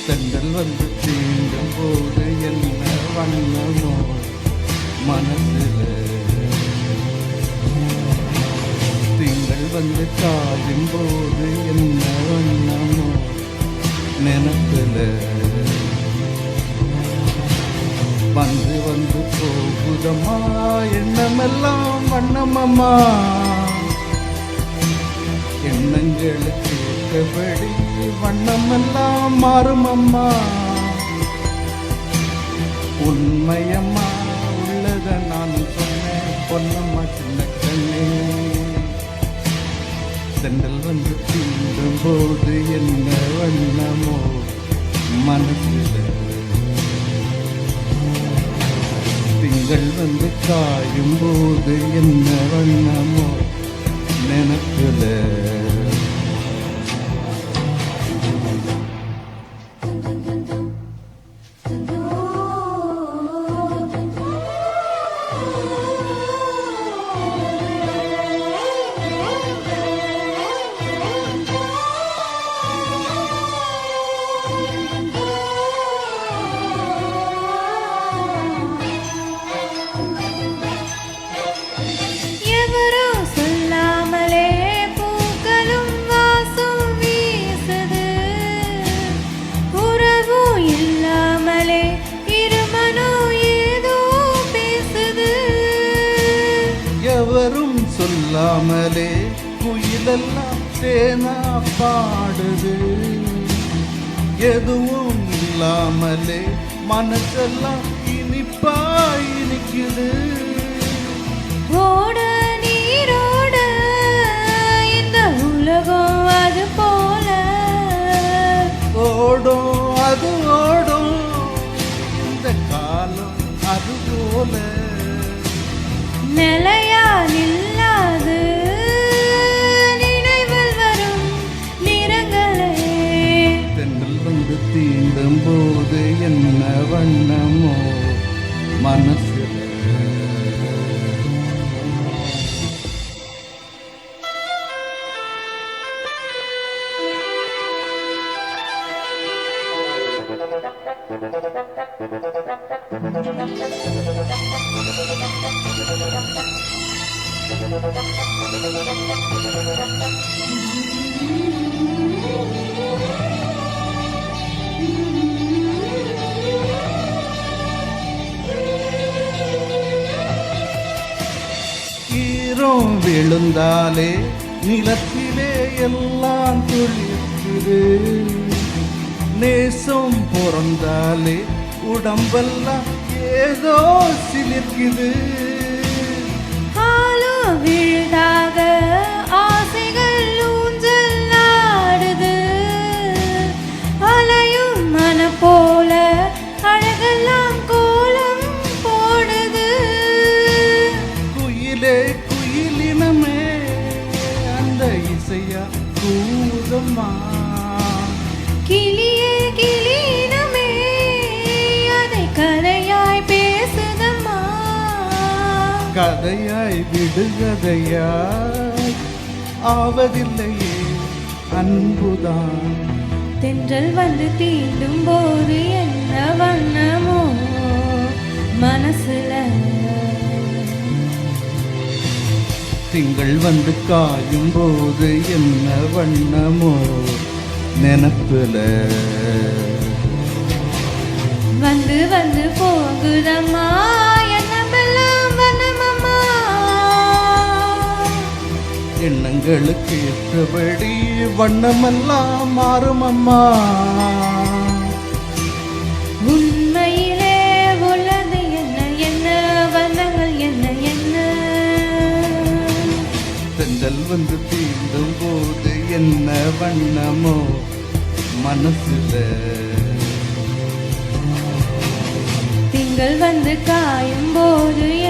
தென்றல் வந்து தீண்டும் போது என்ன வண்ணமோ மனசில, திங்கள் வந்து காயும் போது என்ன வண்ணமோ நினைப்பில, வந்து வந்து போகுதம்மா எண்ணமெல்லாம் வண்ணமம்மா, எண்ணங்களுக்கு ஏற்றபடி வண்ணமெல்லாம் மாறுமம்மா, உண்மையம்மா உள்ளத நான் சொன்னேன் பொன்னம்மா சின்ன கண்ணே, தென்றல் வந்து தீண்டும் போது என்ன வண்ணமோ மனசில, திங்கள் வந்து காயும் போது என்ன வண்ணமோ நினைப்புல. எவரும் சொல்லாமலே குயிலெல்லாம் தேனா பாடுது, எதுவும் இல்லாமலே மனசெல்லாம் இனிப்பா இனிக்குது, ஓட நீரோட இந்த உலகம் அது போல, ஓடும் அது ஓடும் இந்த காலம் அது போல, நிலையா நில்லாது நினைவில் வரும் நிறங்களே, தென்றல் வந்து தீண்டும் போது என்ன வண்ணமோ மனசில. ஈரம் விழுந்தாலே நிலத்திலே எல்லாம் துளிர்க்குது, நேசம் பிறந்தாலே உடம்பெல்லாம் ஏதோ சிலிர்க்குது, ஆளும் விழுதாக ஆசைகள் ஊஞ்சல் ஆடுது, அலையும் மன போல அழகெல்லாம் கோலம் போடுது, குயிலே குயிலினமே அந்த இசையா கூதம்மா, கிளியே கிளியினமே அதை கதையாய் பேசுதம்மா, கதையாய் விடுகதையாய் ஆவதில்லையே அன்புதான், தென்றல் வந்து தீண்டும் போது என்ன வண்ணமோ மனசுல, திங்கள் வந்து காயும் போது என்ன வண்ணமோ நினப்புல, வந்து வந்து போகுதம்மா எண்ணமெல்லாம் வண்ணமம்மா, எண்ணங்களுக்கு ஏற்றபடி வண்ணமெல்லாம் மாறுமம்மா, உண்மையிலே உள்ளது என்ன என்ன வண்ணங்கள் என்ன என்ன, தென்றல் வந்து தீண்டும் போது என்ன வண்ணமோ மனசுல. கண்கள் வந்து காயும் போது